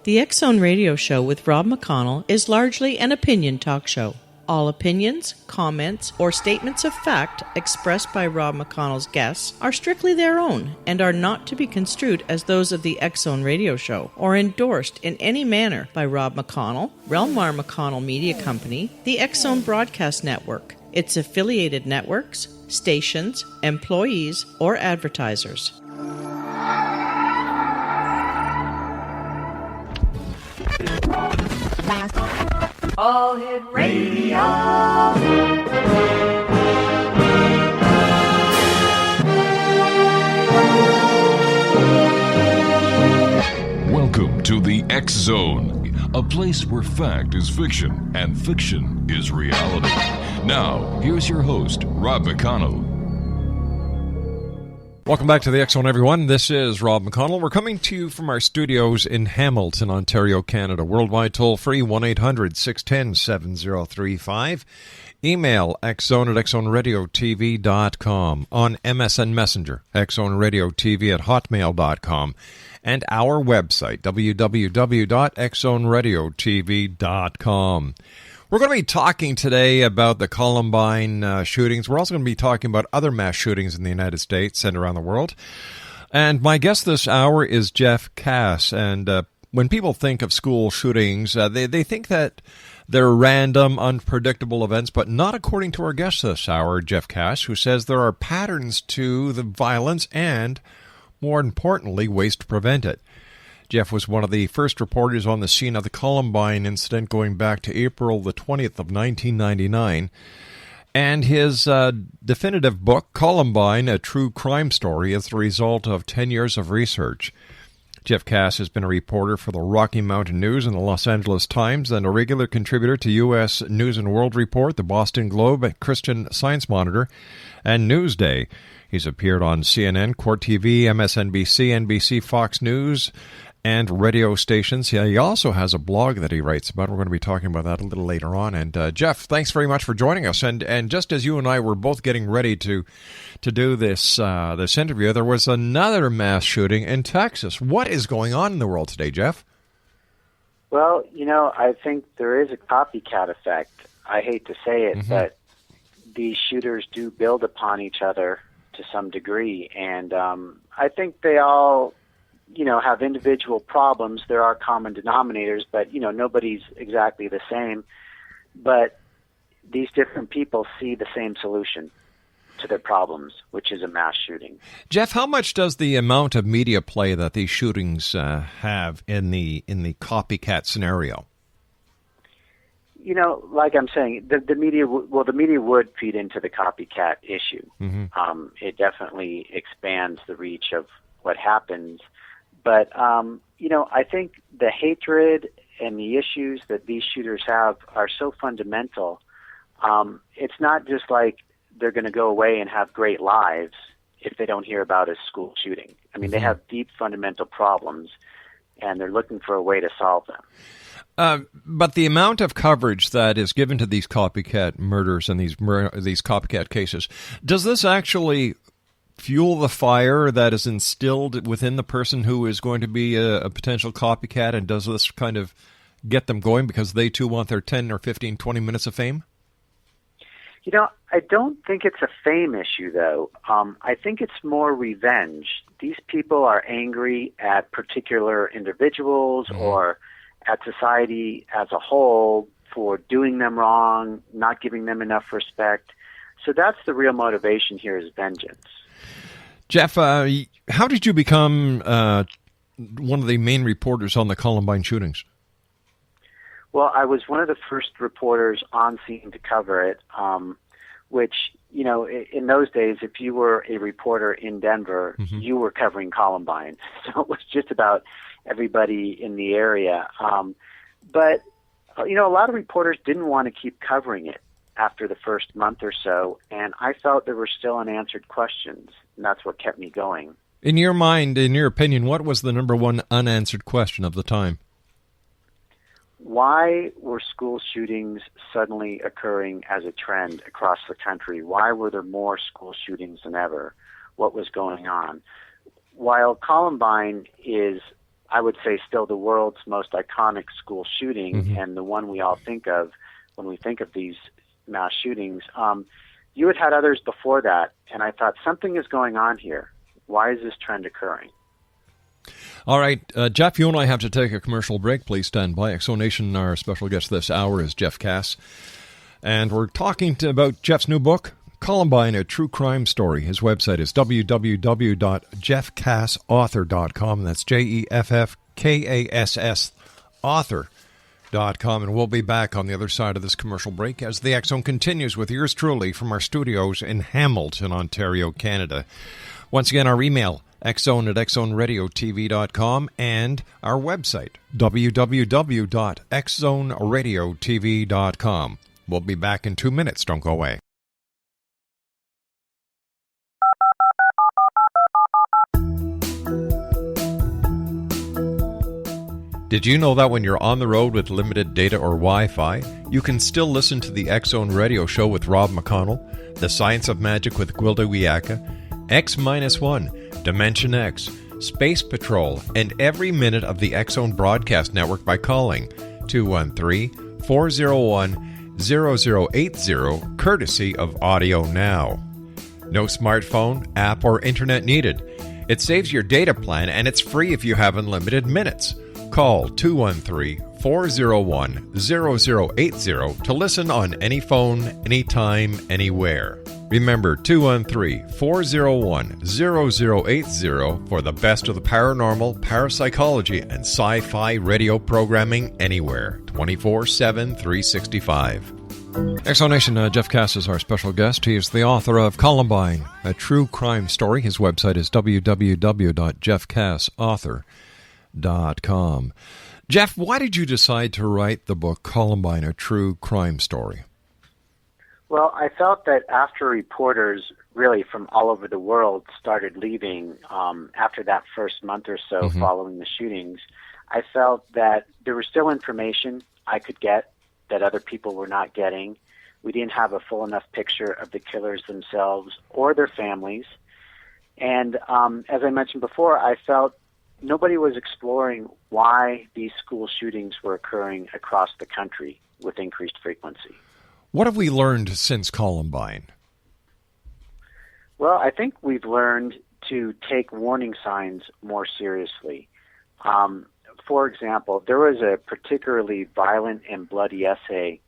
The X Zone Radio Show with Rob McConnell is largely an opinion talk show. All opinions, comments, or statements of fact expressed by Rob McConnell's guests are strictly their own and are not to be construed as those of the X Zone Radio Show or endorsed in any manner by Rob McConnell, Relmar McConnell Media Company, the X Zone Broadcast Network, its affiliated networks, stations, employees, or advertisers. All Hit Radio. Welcome to the X Zone, a place where fact is fiction and fiction is reality. Now, here's your host, Rob McConnell. Welcome back to the X Zone, everyone. This is Rob McConnell. We're coming to you from our studios in Hamilton, Ontario, Canada. Worldwide toll-free, 1-800-610-7035. Email xzone@xzoneradiotv.com. On MSN Messenger, xzoneradiotv@hotmail.com. And our website, www.xzoneradiotv.com. We're going to be talking today about the Columbine shootings. We're also going to be talking about other mass shootings in the United States and around the world. And my guest this hour is Jeff Kass. And when people think of school shootings, they think that they're random, unpredictable events, but not according to our guest this hour, Jeff Kass, who says there are patterns to the violence and, more importantly, ways to prevent it. Jeff was one of the first reporters on the scene of the Columbine incident going back to April the 20th of 1999. And his definitive book, Columbine, A True Crime Story, is the result of 10 years of research. Jeff Kass has been a reporter for the Rocky Mountain News and the Los Angeles Times and a regular contributor to U.S. News and World Report, the Boston Globe, Christian Science Monitor, and Newsday. He's appeared on CNN, Court TV, MSNBC, NBC, Fox News, and radio stations. He also has a blog that he writes about. We're going to be talking about that a little later on. And Jeff, thanks very much for joining us. And just as you and I were both getting ready to do this interview, there was another mass shooting in Texas. What is going on in the world today, Jeff? Well, I think there is a copycat effect. I hate to say it, but these shooters do build upon each other to some degree. And I think they all have individual problems. There are common denominators, but, nobody's exactly the same. But these different people see the same solution to their problems, which is a mass shooting. Jeff, how much does the amount of media play that these shootings have in the copycat scenario? Like I'm saying, the media would feed into the copycat issue. It definitely expands the reach of what happens. But, I think the hatred and the issues that these shooters have are so fundamental. It's not just like they're going to go away and have great lives if they don't hear about a school shooting. I mean, they have deep fundamental problems, and they're looking for a way to solve them. But the amount of coverage that is given to these copycat murders and these copycat cases, does this actually fuel the fire that is instilled within the person who is going to be a potential copycat, and does this kind of get them going because they too want their 10 or 15, 20 minutes of fame? I don't think it's a fame issue, though. I think it's more revenge. These people are angry at particular individuals or at society as a whole for doing them wrong, not giving them enough respect. So that's the real motivation here, is vengeance. Jeff, how did you become one of the main reporters on the Columbine shootings? Well, I was one of the first reporters on scene to cover it, which, in those days, if you were a reporter in Denver, you were covering Columbine. So it was just about everybody in the area. But, a lot of reporters didn't want to keep covering it after the first month or so, and I felt there were still unanswered questions, and that's what kept me going. In your mind, in your opinion, what was the number one unanswered question of the time? Why were school shootings suddenly occurring as a trend across the country? Why were there more school shootings than ever? What was going on? While Columbine is I would say, still the world's most iconic school shooting and the one we all think of when we think of these mass shootings. You had others before that, and I thought something is going on here. Why is this trend occurring? All right, Jeff, you and I have to take a commercial break. Please stand by. Exonation, our special guest this hour is Jeff Kass. And we're talking about Jeff's new book, Columbine, a True Crime Story. His website is www.jeffkassauthor.com. That's JEFFKASS author.com. And we'll be back on the other side of this commercial break as the X Zone continues with yours truly from our studios in Hamilton, Ontario, Canada. Once again, our email, xzone@xzoneradiotv.com, and our website, www.xzoneradiotv.com. We'll be back in 2 minutes. Don't go away. Did you know that when you're on the road with limited data or Wi-Fi, you can still listen to the X Zone Radio Show with Rob McConnell, The Science of Magic with Gwilda Wiyaka, X-1, Dimension X, Space Patrol, and every minute of the X Zone broadcast network by calling 213-401-0080, courtesy of Audio Now. No smartphone, app, or internet needed. It saves your data plan, and it's free if you have unlimited minutes. Call 213-401-0080 to listen on any phone, anytime, anywhere. Remember, 213-401-0080 for the best of the paranormal, parapsychology, and sci-fi radio programming anywhere, 24/7, 365. Exonation, Jeff Kass is our special guest. He is the author of Columbine, a True Crime Story. His website is www.jeffkassauthor.com. Jeff, why did you decide to write the book Columbine, a True Crime Story? Well, I felt that after reporters really from all over the world started leaving after that first month or so following the shootings, I felt that there was still information I could get that other people were not getting. We didn't have a full enough picture of the killers themselves or their families. And as I mentioned before, I felt nobody was exploring why these school shootings were occurring across the country with increased frequency. What have we learned since Columbine? Well, I think we've learned to take warning signs more seriously. For example, there was a particularly violent and bloody essay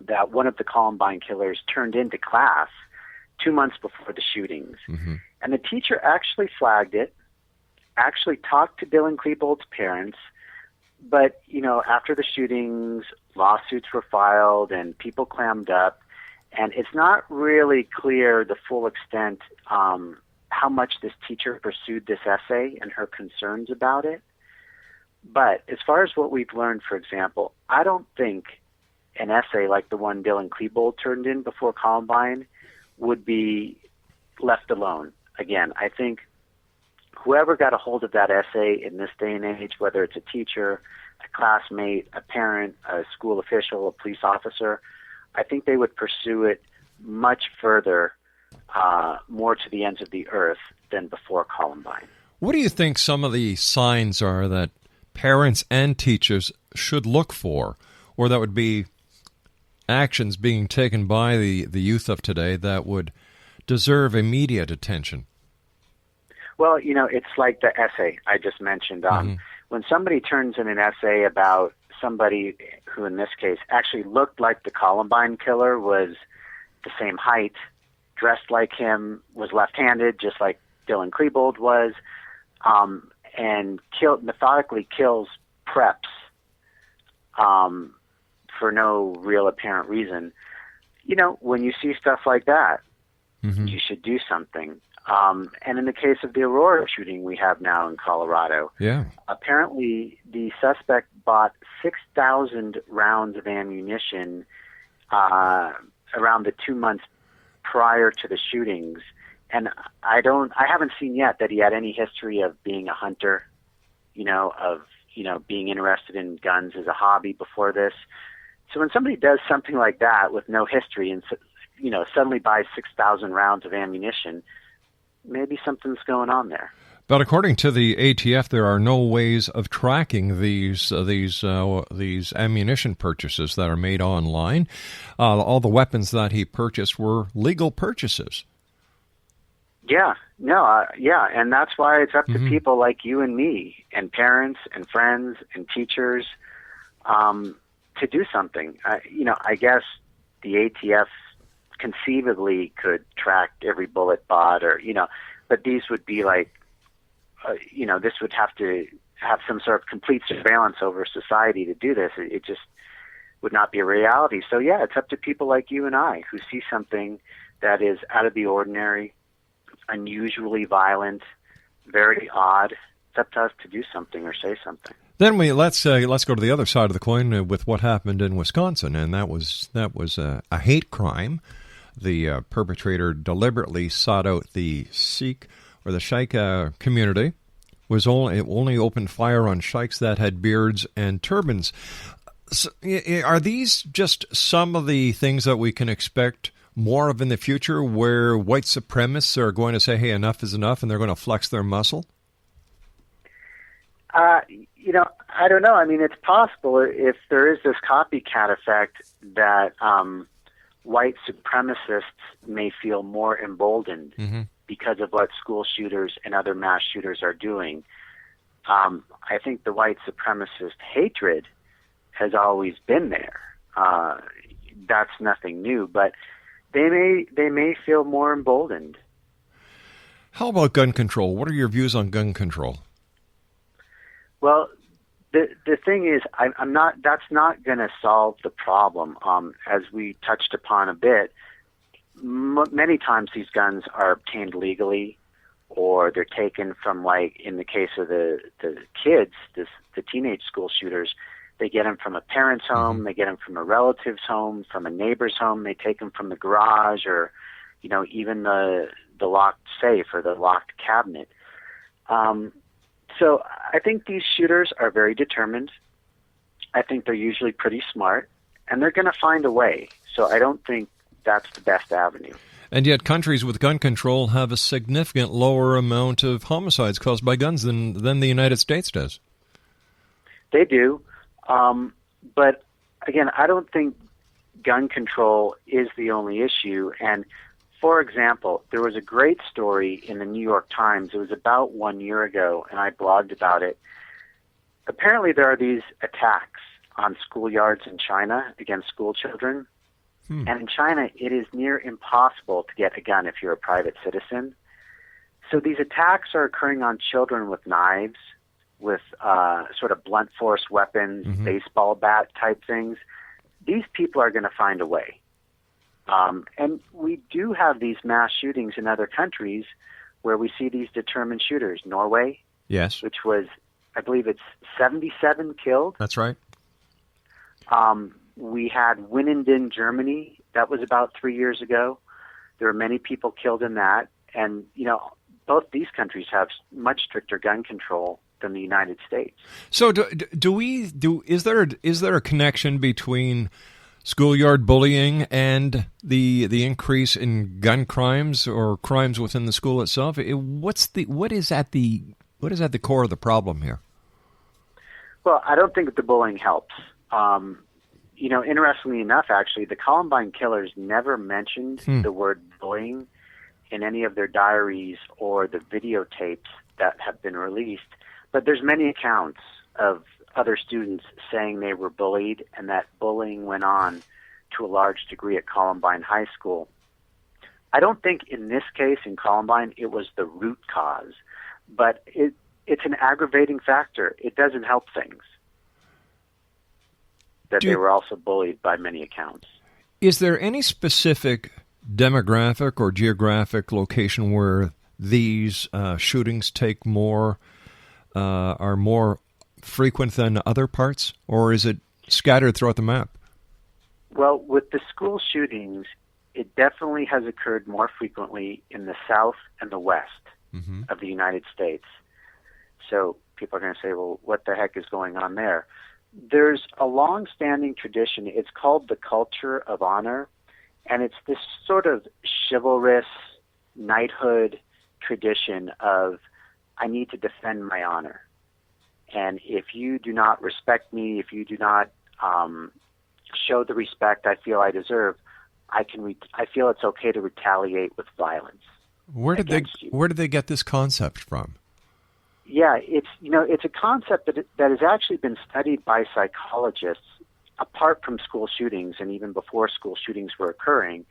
that one of the Columbine killers turned into class 2 months before the shootings. And the teacher actually flagged it, actually talked to Dylan Klebold's parents, but, you know, after the shootings, lawsuits were filed and people clammed up, and it's not really clear the full extent how much this teacher pursued this essay and her concerns about it. But as far as what we've learned, for example, I don't think an essay like the one Dylan Klebold turned in before Columbine would be left alone. Again, I think whoever got a hold of that essay in this day and age, whether it's a teacher, a classmate, a parent, a school official, a police officer, I think they would pursue it much further, more to the ends of the earth than before Columbine. What do you think some of the signs are that parents and teachers should look for, or that would be actions being taken by the youth of today that would deserve immediate attention? Well, you know, it's like the essay I just mentioned. When somebody turns in an essay about somebody who, in this case, actually looked like the Columbine killer, was the same height, dressed like him, was left-handed, just like Dylan Klebold was, and methodically kills preps for no real apparent reason. You know, when you see stuff like that, you should do something. And in the case of the Aurora shooting we have now in Colorado, apparently the suspect bought 6,000 rounds of ammunition around the 2 months prior to the shootings. And I haven't seen yet that he had any history of being a hunter, being interested in guns as a hobby before this. So when somebody does something like that with no history and, suddenly buys 6,000 rounds of ammunition, maybe something's going on there. But according to the ATF, there are no ways of tracking these ammunition purchases that are made online. All the weapons that he purchased were legal purchases. Yeah, and that's why it's up to people like you and me, and parents, and friends, and teachers, to do something. I guess the ATF conceivably could track every bullet bought, but these would be like, this would have to have some sort of complete surveillance over society to do this. It just would not be a reality. So yeah, it's up to people like you and I who see something that is out of the ordinary, unusually violent, very odd. It's up to us to do something or say something. Then let's go to the other side of the coin with what happened in Wisconsin, and that was a hate crime. The perpetrator deliberately sought out the Sikh or the Shaikh community. Only opened fire on Sheikhs that had beards and turbans. So, are these just some of the things that we can expect more of in the future, where white supremacists are going to say, "Hey, enough is enough," and they're going to flex their muscle? I don't know. I mean, it's possible if there is this copycat effect that white supremacists may feel more emboldened because of what school shooters and other mass shooters are doing. I think the white supremacist hatred has always been there. That's nothing new, but they may feel more emboldened. How about gun control? What are your views on gun control? Well, the thing is, that's not going to solve the problem. As we touched upon a bit, many times these guns are obtained legally, or they're taken from, like in the case of the kids, the teenage school shooters, they get them from a parent's home, they get them from a relative's home, from a neighbor's home, they take them from the garage, or even the locked safe or the locked cabinet. So I think these shooters are very determined. I think they're usually pretty smart, and they're going to find a way. So I don't think that's the best avenue. And yet countries with gun control have a significant lower amount of homicides caused by guns than the United States does. They do. But again, I don't think gun control is the only issue. And for example, there was a great story in the New York Times. It was about 1 year ago, and I blogged about it. Apparently there are these attacks on schoolyards in China against school children. And in China, it is near impossible to get a gun if you're a private citizen. So these attacks are occurring on children with knives, with sort of blunt force weapons, baseball bat type things. These people are going to find a way. And we do have these mass shootings in other countries where we see these determined shooters. Norway, yes, which was, I believe it's 77 killed. That's right. We had Winnenden, Germany. That was about 3 years ago. There were many people killed in that. And, both these countries have much stricter gun control than the United States. So is there a connection between schoolyard bullying and the increase in gun crimes or crimes within the school itself? What is at the core of the problem here? Well, I don't think the bullying helps. Interestingly enough, actually, the Columbine killers never mentioned the word bullying in any of their diaries or the videotapes that have been released. But there's many accounts of other students saying they were bullied and that bullying went on to a large degree at Columbine High School. I don't think in this case, in Columbine, it was the root cause, but it's an aggravating factor. It doesn't help things that they were also bullied by many accounts. Is there any specific demographic or geographic location where these shootings take are more frequent than other parts, or is it scattered throughout the map? Well, with the school shootings, it definitely has occurred more frequently in the South and the West of the United States. So people are going to say, well, what the heck is going on there? There's a long-standing tradition. It's called the culture of honor, and it's this sort of chivalrous knighthood tradition of I need to defend my honor. And if you do not respect me, if you do not show the respect I feel I deserve, I feel it's okay to retaliate with violence. Where did they get this concept from? Yeah, it's a concept that has actually been studied by psychologists apart from school shootings, and even before school shootings were occurring.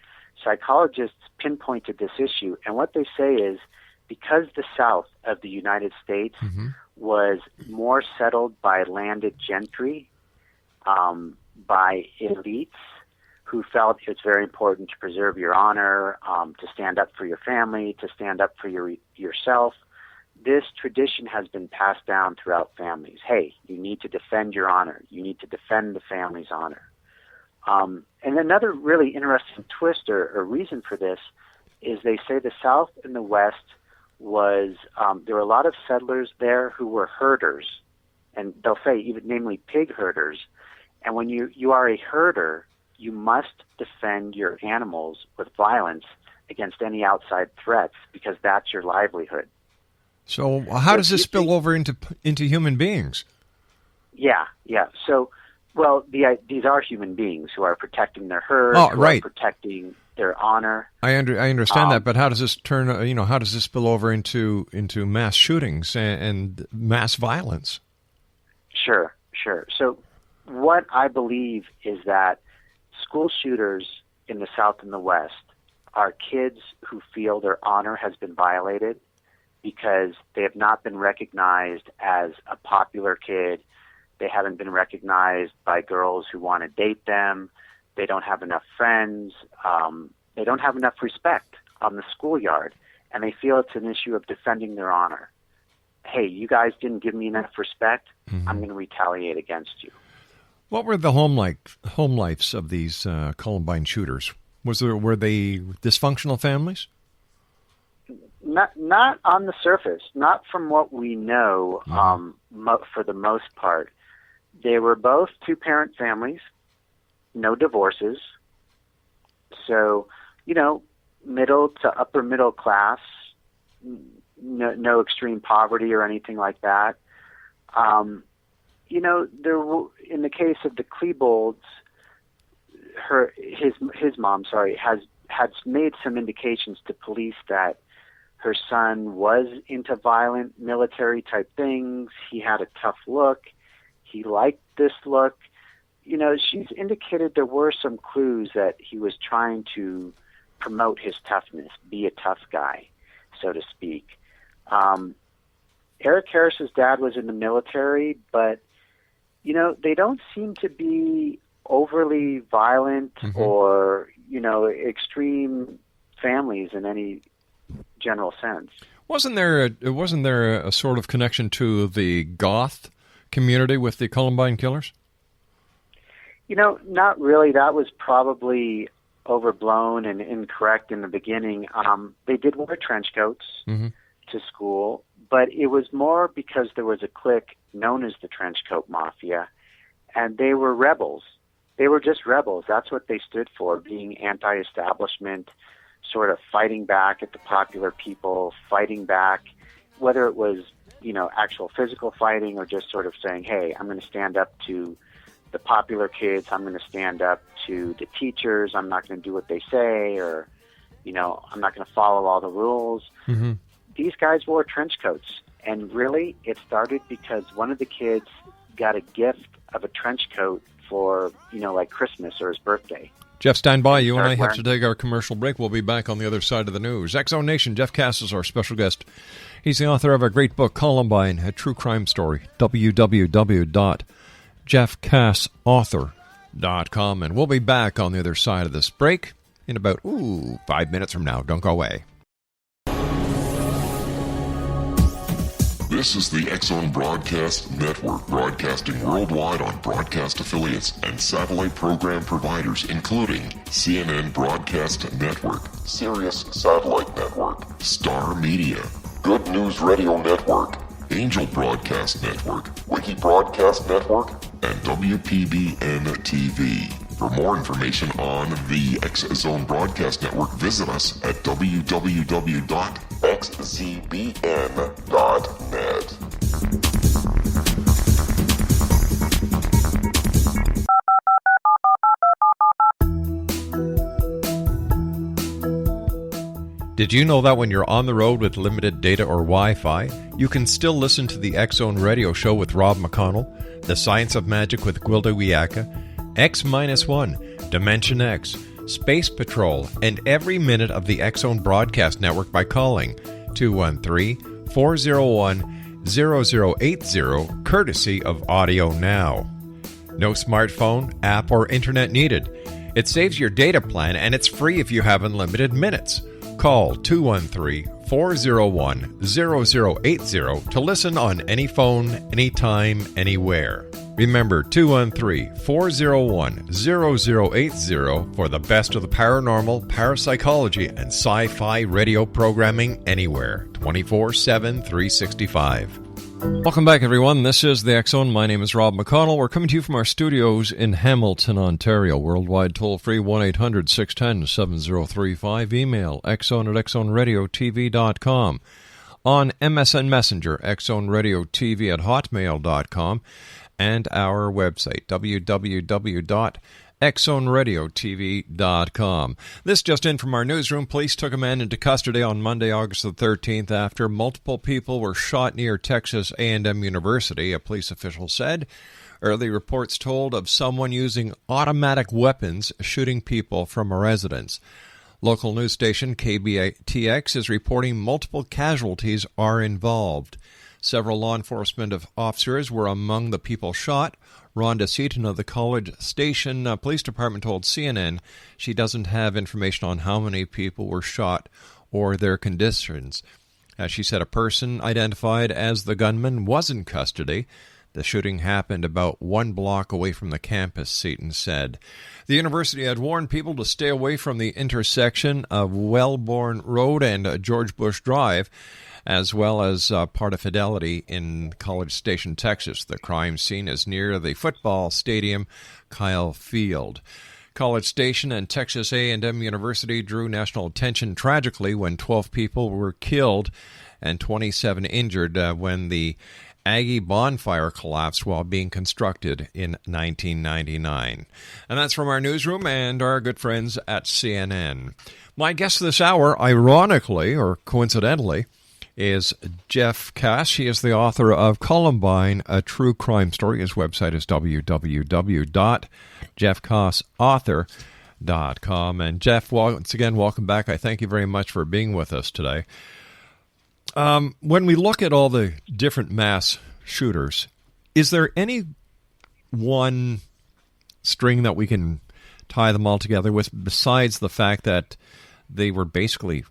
Psychologists pinpointed this issue, and what they say is because the South of the United States was more settled by landed gentry, by elites who felt it's very important to preserve your honor, to stand up for your family, to stand up for yourself. This tradition has been passed down throughout families. Hey, you need to defend your honor. You need to defend the family's honor. And another really interesting twist or reason for this is they say the South and the West was, there were a lot of settlers there who were herders. And they'll say even namely pig herders. And when you are a herder, you must defend your animals with violence against any outside threats because that's your livelihood. So how does this spill over into human beings? Yeah. So, well, these are human beings who are protecting their herd, who are protecting their honor. I understand that, but how does this turn? How does this spill over into mass shootings and mass violence? Sure. So, what I believe is that school shooters in the South and the West are kids who feel their honor has been violated because they have not been recognized as a popular kid. They haven't been recognized by girls who want to date them. They don't have enough friends. They don't have enough respect on the schoolyard, and they feel it's an issue of defending their honor. Hey, you guys didn't give me enough respect. I'm going to retaliate against you. What were the home lives of these Columbine shooters? Were they dysfunctional families? Not on the surface, not from what we know. For the most part, they were both two-parent families, no divorces. So, middle to upper middle class, no extreme poverty or anything like that. There were, in the case of the Klebold's, his mom, had made some indications to police that her son was into violent military type things. He had a tough look. He liked this look. She's indicated there were some clues that he was trying to promote his toughness, be a tough guy, so to speak. Eric Harris's dad was in the military, but they don't seem to be overly violent or, extreme families in any general sense. Wasn't there a sort of connection to the goth community with the Columbine killers? Not really. That was probably overblown and incorrect in the beginning. They did wear trench coats to school, but it was more because there was a clique known as the Trench Coat Mafia, and they were rebels. They were just rebels. That's what they stood for, being anti-establishment, sort of fighting back at the popular people, fighting back, whether it was, actual physical fighting or just sort of saying, hey, I'm going to stand up to the popular kids. I'm going to stand up to the teachers. I'm not going to do what they say, or, I'm not going to follow all the rules. These guys wore trench coats. And really, it started because one of the kids got a gift of a trench coat for, like Christmas or his birthday. Jeff, stand by. You and I have to take our commercial break. We'll be back on the other side of the news. X-Zone Nation, Jeff Kass is our special guest. He's the author of a great book, Columbine, a true crime story. www.jeffkassauthor.com. And we'll be back on the other side of this break in about 5 minutes from now. Don't go away. This is the X-Zone Broadcast Network, broadcasting worldwide on broadcast affiliates and satellite program providers, including CNN Broadcast Network, Sirius Satellite Network, Star Media, Good News Radio Network, Angel Broadcast Network, Wiki Broadcast Network, and WPBN TV. For more information on the X Zone Broadcast Network, visit us at www.xzbn.net. Did you know that when you're on the road with limited data or Wi-Fi, you can still listen to the X-Zone Radio Show with Rob McConnell, The Science of Magic with Gwilda Wiyaka, X-1, Dimension X, Space Patrol, and every minute of the X-Zone Broadcast Network by calling 213-401-0080, courtesy of Audio Now. No smartphone, app, or internet needed. It saves your data plan, and it's free if you have unlimited minutes. Call 213-401-0080 to listen on any phone, anytime, anywhere. Remember, 213-401-0080 for the best of the paranormal, parapsychology, and sci-fi radio programming anywhere, 24/7, 365. Welcome back, everyone. This is the X-Zone. My name is Rob McConnell. We're coming to you from our studios in Hamilton, Ontario. Worldwide toll-free 1-800-610-7035. Email xzone@xzoneradiotv.com. On MSN Messenger, xzoneradiotv@hotmail.com. And our website, www.xzoneradiotv.com. This just in from our newsroom. Police took a man into custody on Monday, August the 13th, after multiple people were shot near Texas A&M University, a police official said. Early reports told of someone using automatic weapons shooting people from a residence. Local news station KBTX is reporting multiple casualties are involved. Several law enforcement officers were among the people shot. Rhonda Seaton of the College Station Police Department told CNN she doesn't have information on how many people were shot or their conditions. As she said, a person identified as the gunman was in custody. The shooting happened about 1 block away from the campus, Seaton said. The university had warned people to stay away from the intersection of Wellborn Road and George Bush Drive, as well as part of Fidelity in College Station, Texas. The crime scene is near the football stadium, Kyle Field. College Station and Texas A&M University drew national attention tragically when 12 people were killed and 27 injured when the Aggie bonfire collapsed while being constructed in 1999. And that's from our newsroom and our good friends at CNN. My guest this hour, ironically or coincidentally, is Jeff Kass. He is the author of Columbine, a true crime story. His website is www.jeffkassauthor.com. And Jeff, once again, welcome back. I thank you very much for being with us today. When we look at all the different mass shooters, is there any one string that we can tie them all together with besides the fact that they were basically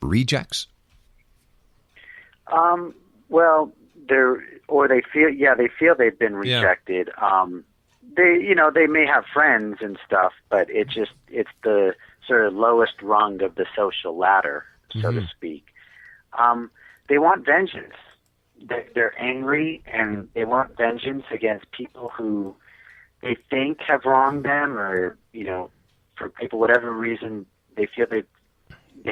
rejects? Well, they feel they've been rejected. Yeah. They may have friends and stuff, but it's the sort of lowest rung of the social ladder, so to speak. They want vengeance. They're angry, and they want vengeance against people who they think have wronged them, or for whatever reason they feel they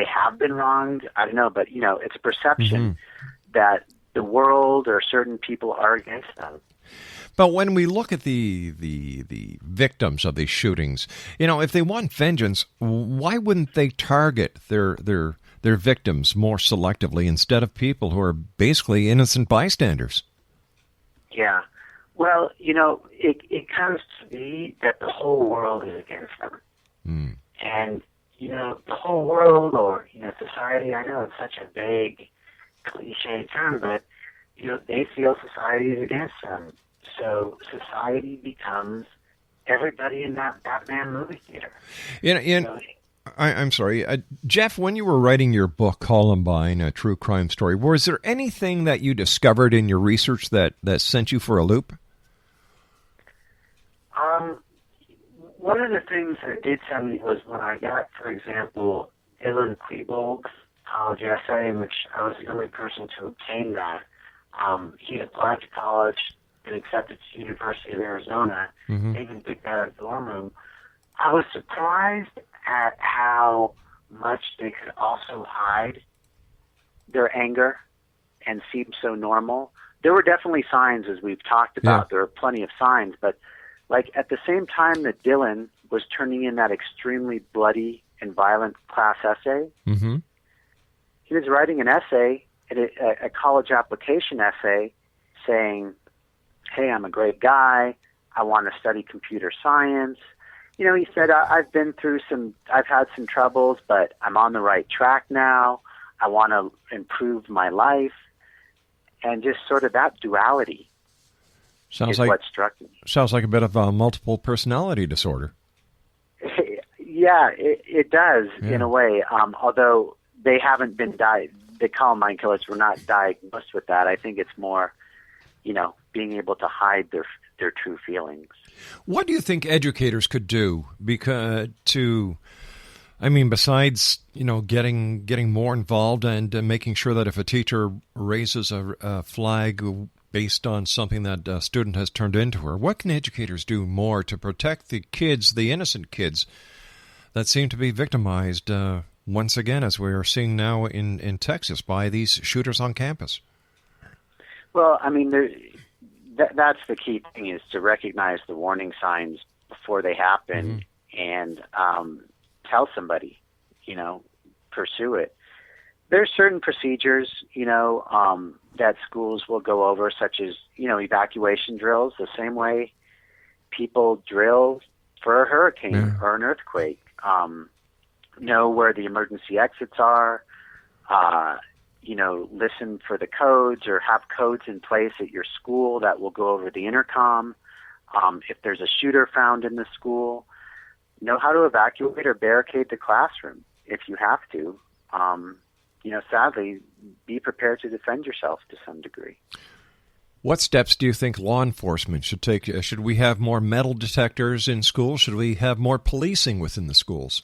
have been wronged. I don't know, but it's a perception that the world or certain people are against them. But when we look at the victims of these shootings, if they want vengeance, why wouldn't they target their victims more selectively instead of people who are basically innocent bystanders? Yeah. Well, it comes to be that the whole world is against them. And, the whole world or, society, I know it's such a vague, cliche term, but, they feel society is against them. So society becomes everybody in that Batman movie theater. I'm sorry. Jeff, when you were writing your book, Columbine, a true crime story, was there anything that you discovered in your research that sent you for a loop? One of the things that did send me was when I got, for example, Ilan Klebold's college essay, in which I was the only person to obtain that. He applied to college, been accepted to the University of Arizona, they even picked out a dorm room. I was surprised at how much they could also hide their anger and seem so normal. There were definitely signs, as we've talked about. Yeah. There were plenty of signs, but like at the same time that Dylan was turning in that extremely bloody and violent class essay, he was writing an essay, a college application essay, saying, hey, I'm a great guy. I want to study computer science. You know, he said, I've had some troubles, but I'm on the right track now. I want to improve my life. And just sort of that duality is what struck me. Sounds like a bit of a multiple personality disorder. Yeah, it does in a way. Although they haven't been the Columbine killers were not diagnosed with that. I think it's more, you know, being able to hide their true feelings. What do you think educators could do besides, you know, getting more involved and making sure that if a teacher raises a flag based on something that a student has turned into her, what can educators do more to protect the kids, the innocent kids that seem to be victimized once again, as we are seeing now in Texas, by these shooters on campus? Well, I mean, that's the key thing, is to recognize the warning signs before they happen and tell somebody, you know, pursue it. There's certain procedures, you know, that schools will go over, such as, you know, evacuation drills, the same way people drill for a hurricane or an earthquake. Know where the emergency exits are, you know, listen for the codes, or have codes in place at your school that will go over the intercom. If there's a shooter found in the school, know how to evacuate or barricade the classroom if you have to. You know, sadly, be prepared to defend yourself to some degree. What steps do you think law enforcement should take? Should we have more metal detectors in schools? Should we have more policing within the schools?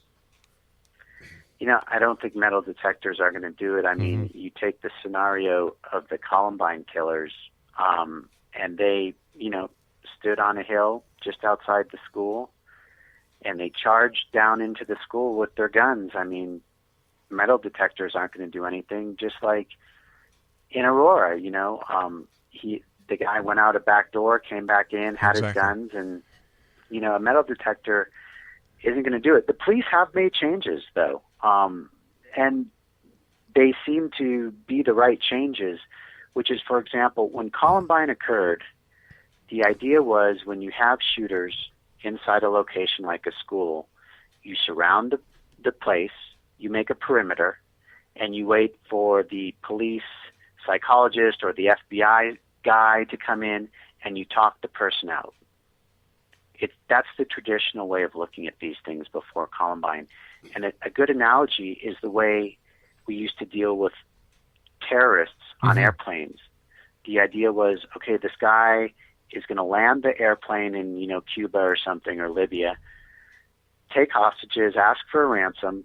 You know, I don't think metal detectors are going to do it. I mean, you take the scenario of the Columbine killers, and they, you know, stood on a hill just outside the school, and they charged down into the school with their guns. I mean, metal detectors aren't going to do anything. Just like in Aurora, you know, the guy went out a back door, came back in, had his guns, and, you know, a metal detector isn't going to do it. The police have made changes, though, and they seem to be the right changes, which is, for example, when Columbine occurred, the idea was when you have shooters inside a location like a school, you surround the place, you make a perimeter, and you wait for the police psychologist or the FBI guy to come in, and you talk the person out. That's the traditional way of looking at these things before Columbine. And a good analogy is the way we used to deal with terrorists on airplanes. The idea was, okay, this guy is going to land the airplane in, you know, Cuba or something, or Libya, take hostages, ask for a ransom,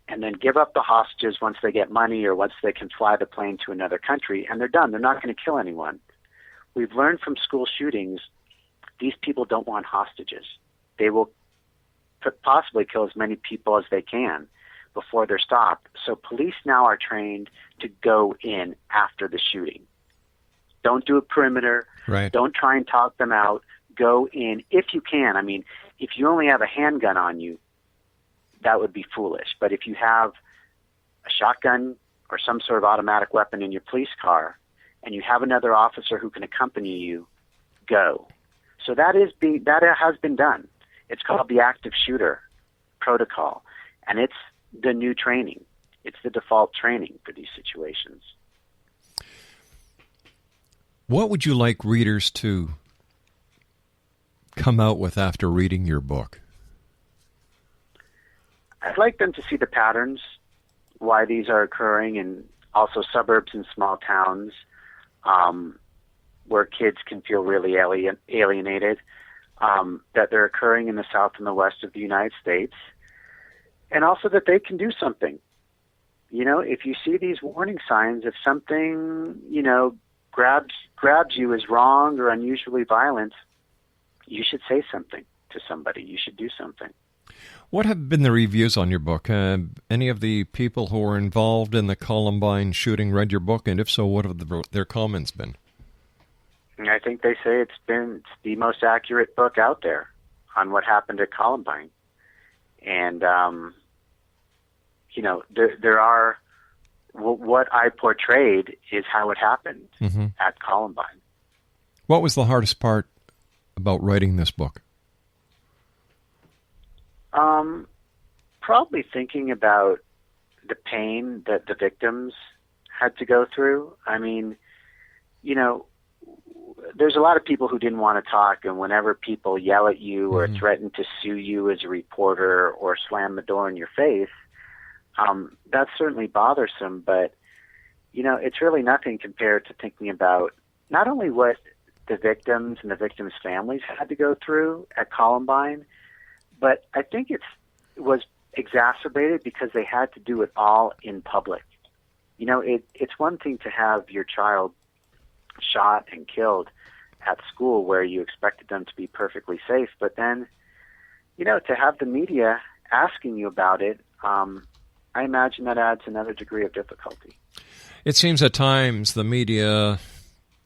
and then give up the hostages once they get money or once they can fly the plane to another country, and they're done. They're not going to kill anyone. We've learned from school shootings, these people don't want hostages. They will possibly kill as many people as they can before they're stopped. So police now are trained to go in after the shooting. Don't do a perimeter. Right. Don't try and talk them out. Go in if you can. I mean, if you only have a handgun on you, that would be foolish. But if you have a shotgun or some sort of automatic weapon in your police car, and you have another officer who can accompany you, go. So that has been done. It's called the active shooter protocol, and it's the new training. It's the default training for these situations. What would you like readers to come out with after reading your book? I'd like them to see the patterns, why these are occurring, and also suburbs and small towns where kids can feel really alienated, that they're occurring in the South and the West of the United States, and also that they can do something. You know, if you see these warning signs, if something, you know, grabs you as wrong or unusually violent, you should say something to somebody. You should do something. What have been the reviews on your book? Any of the people who were involved in the Columbine shooting read your book, and if so, what have their comments been? I think they say it's the most accurate book out there on what happened at Columbine. And, there are, what I portrayed is how it happened at Columbine. What was the hardest part about writing this book? Probably thinking about the pain that the victims had to go through. I mean, there's a lot of people who didn't want to talk, and whenever people yell at you or threaten to sue you as a reporter or slam the door in your face, that's certainly bothersome, but, it's really nothing compared to thinking about not only what the victims and the victims' families had to go through at Columbine, but I think it was exacerbated because they had to do it all in public. It's one thing to have your child shot and killed at school where you expected them to be perfectly safe, but then, to have the media asking you about it, I imagine that adds another degree of difficulty. It seems at times the media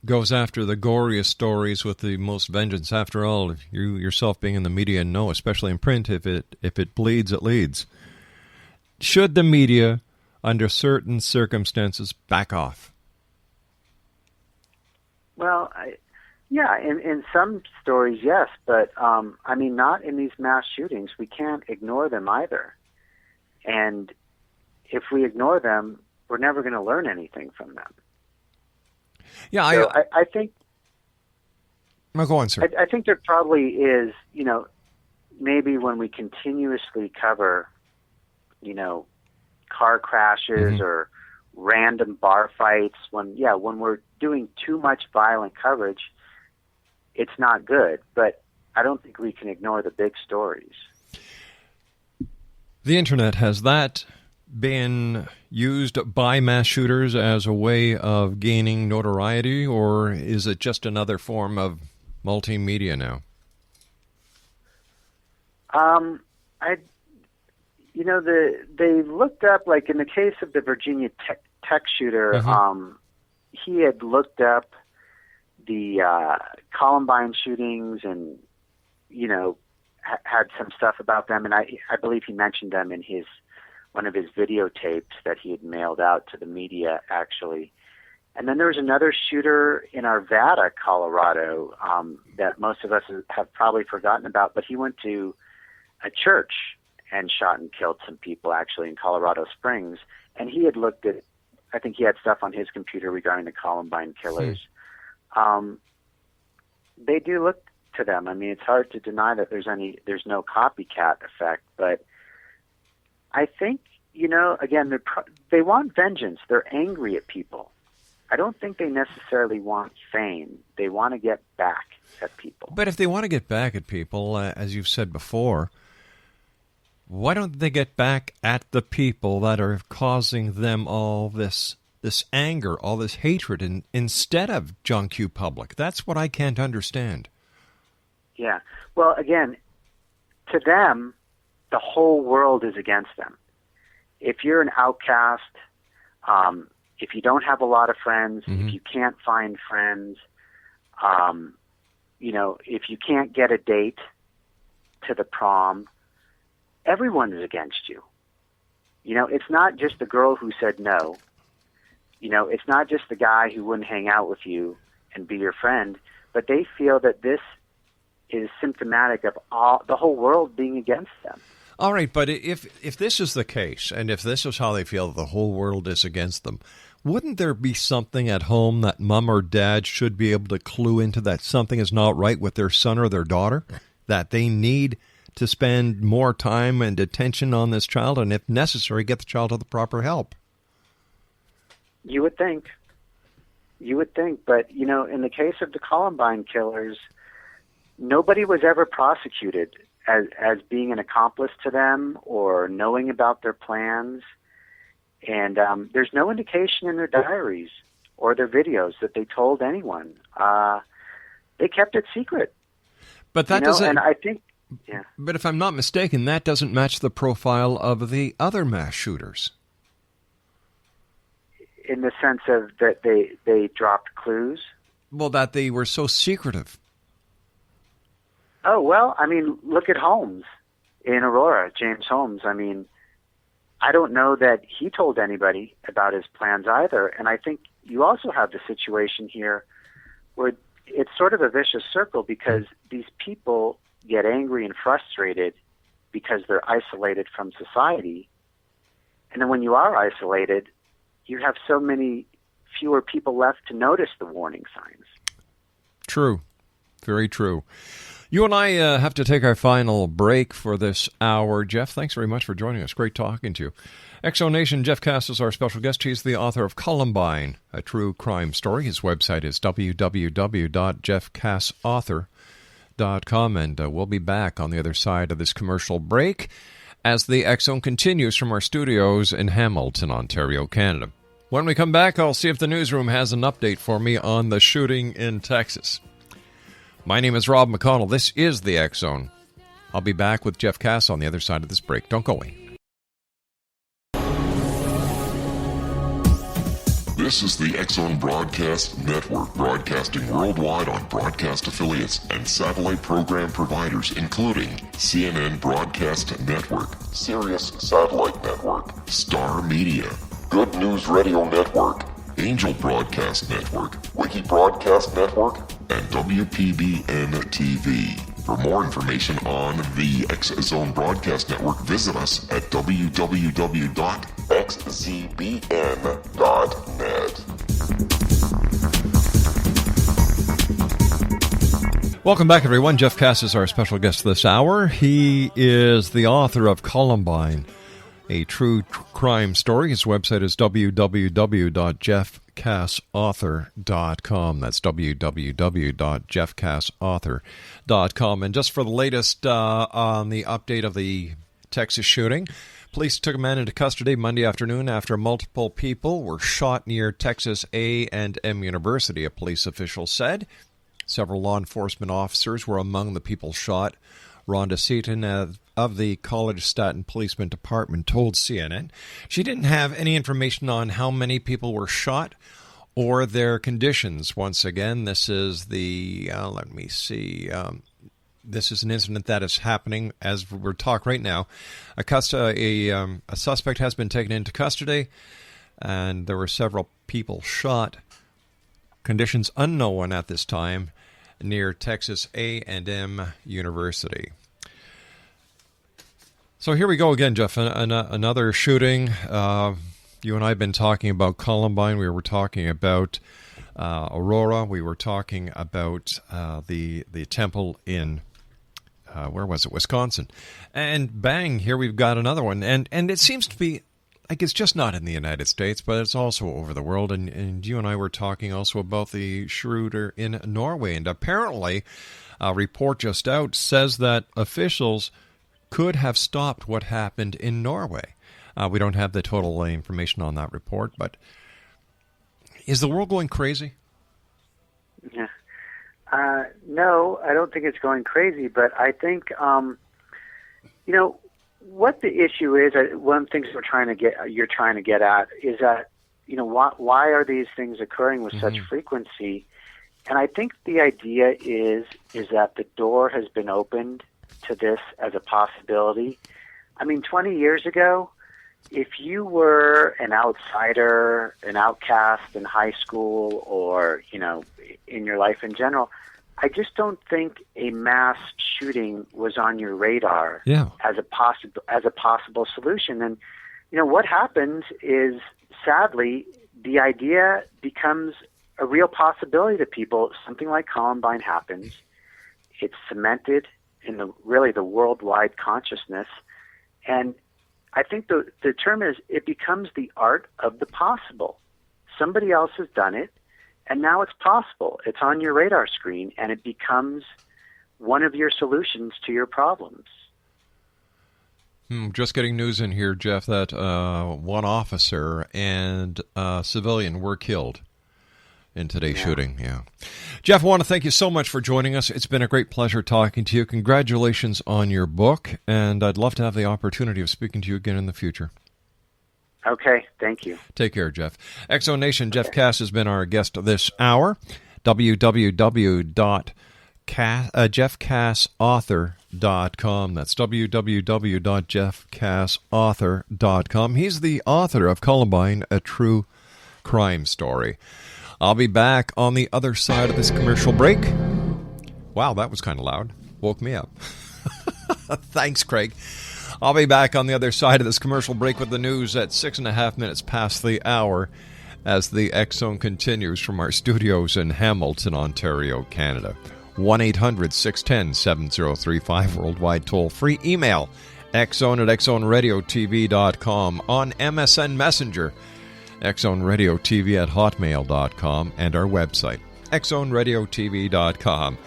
goes after the goriest stories with the most vengeance. After all, you yourself being in the media know, especially in print, if it bleeds, it leads. Should the media, under certain circumstances, back off? Well, in some stories, yes, but not in these mass shootings. We can't ignore them either. And if we ignore them, we're never going to learn anything from them. Yeah, so I think. No, go on, sir. I think there probably is, maybe when we continuously cover, car crashes or random bar fights, when we're doing too much violent coverage, it's not good. But I don't think we can ignore the big stories. The internet, has that been used by mass shooters as a way of gaining notoriety, or is it just another form of multimedia now? They looked up, like in the case of the Virginia Tech shooter, he had looked up the Columbine shootings and, had some stuff about them, and I believe he mentioned them in one of his videotapes that he had mailed out to the media, actually. And then there was another shooter in Arvada, Colorado, that most of us have probably forgotten about, but he went to a church and shot and killed some people, actually, in Colorado Springs. And he had looked at, I think he had stuff on his computer regarding the Columbine killers. They do look to them. I mean, it's hard to deny that there's no copycat effect, but I think, again, they want vengeance. They're angry at people. I don't think they necessarily want fame. They want to get back at people. But if they want to get back at people, as you've said before, why don't they get back at the people that are causing them all this anger, all this hatred, instead of John Q. Public? That's what I can't understand. Yeah. Well, again, to them, the whole world is against them. If you're an outcast, if you don't have a lot of friends, if you can't find friends, if you can't get a date to the prom, everyone is against you. It's not just the girl who said no. It's not just the guy who wouldn't hang out with you and be your friend, but they feel that this is symptomatic of the whole world being against them. All right, but if this is the case, and if this is how they feel, the whole world is against them, wouldn't there be something at home that mom or dad should be able to clue into, that something is not right with their son or their daughter, that they need to spend more time and attention on this child, and if necessary, get the child to the proper help? You would think. But, in the case of the Columbine killers, nobody was ever prosecuted as being an accomplice to them or knowing about their plans. And there's no indication in their diaries or their videos that they told anyone. They kept it secret. But that doesn't. And I think, yeah. But if I'm not mistaken, that doesn't match the profile of the other mass shooters. In the sense of that they dropped clues? Well, that they were so secretive. Oh, well, I mean, look at Holmes in Aurora, James Holmes. I mean, I don't know that he told anybody about his plans either. And I think you also have the situation here where it's sort of a vicious circle because these people get angry and frustrated because they're isolated from society. And then when you are isolated, you have so many fewer people left to notice the warning signs. True. Very true. You and I have to take our final break for this hour. Jeff, thanks very much for joining us. Great talking to you. Exonation, Jeff Kass is our special guest. He's the author of Columbine, a true crime story. His website is www.jeffkassauthor.com, and we'll be back on the other side of this commercial break as the X Zone continues from our studios in Hamilton, Ontario, Canada. When we come back, I'll see if the newsroom has an update for me on the shooting in Texas. My name is Rob McConnell. This is the X Zone. I'll be back with Jeff Kass on the other side of this break. Don't go away. This is the X Zone Broadcast Network, broadcasting worldwide on broadcast affiliates and satellite program providers, including CNN Broadcast Network, Sirius Satellite Network, Star Media, Good News Radio Network, Angel Broadcast Network, Wiki Broadcast Network, and WPBN TV. For more information on the X Zone Broadcast Network, visit us at www.xzbn.net. Welcome back, everyone. Jeff Kass is our special guest this hour. He is the author of Columbine, a true crime story. His website is www.jeffkassauthor.com. That's www.jeffkassauthor.com. And just for the latest on the update of the Texas shooting, police took a man into custody Monday afternoon after multiple people were shot near Texas A&M University, a police official said. Several law enforcement officers were among the people shot. Rhonda Seaton of the College Staten Policeman Department told CNN she didn't have any information on how many people were shot or their conditions. Once again, this is the, this is an incident that is happening as we're talking right now. A suspect has been taken into custody, and there were several people shot. Conditions unknown at this time near Texas A&M University. So here we go again, Jeff. Another shooting. You and I have been talking about Columbine. We were talking about Aurora. We were talking about the temple in where was it? Wisconsin. And bang, here we've got another one. And it seems to be like it's just not in the United States, but it's also over the world. And you and I were talking also about the shooter in Norway. And apparently, a report just out says that officials could have stopped what happened in Norway. We don't have the total information on that report, but is the world going crazy? Yeah. No, I don't think it's going crazy, but I think, what the issue is, one of the things you're trying to get at is that, why are these things occurring with such frequency? And I think the idea is that the door has been opened to this as a possibility. I mean, 20 years ago, if you were an outsider, an outcast in high school or, in your life in general, I just don't think a mass shooting was on your radar as a possible solution. And what happens is, sadly, the idea becomes a real possibility to people. Something like Columbine happens. It's cemented in the worldwide consciousness, and I think the term is it becomes the art of the possible. Somebody else has done it. And now it's possible. It's on your radar screen, and it becomes one of your solutions to your problems. Just getting news in here, Jeff, that one officer and a civilian were killed in today's shooting. Yeah. Jeff, I want to thank you so much for joining us. It's been a great pleasure talking to you. Congratulations on your book, and I'd love to have the opportunity of speaking to you again in the future. Okay, thank you. Take care, Jeff. Exo Nation, Jeff Kass has been our guest this hour. www.jeffkassauthor.com. That's www.jeffkassauthor.com. He's the author of Columbine, A True Crime Story. I'll be back on the other side of this commercial break. Wow, that was kind of loud. Woke me up. Thanks, Craig. I'll be back on the other side of this commercial break with the news at 6.5 minutes past the hour as the X Zone continues from our studios in Hamilton, Ontario, Canada. 1-800-610-7035, worldwide toll-free. Email xzone@xzoneradiotv.com, on MSN Messenger, xzoneradiotv@hotmail.com, and our website, xzoneradiotv.com.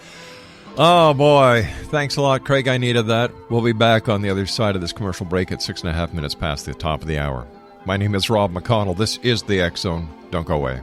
Oh, boy. Thanks a lot, Craig. I needed that. We'll be back on the other side of this commercial break at 6.5 minutes past the top of the hour. My name is Rob McConnell. This is the X Zone. Don't go away.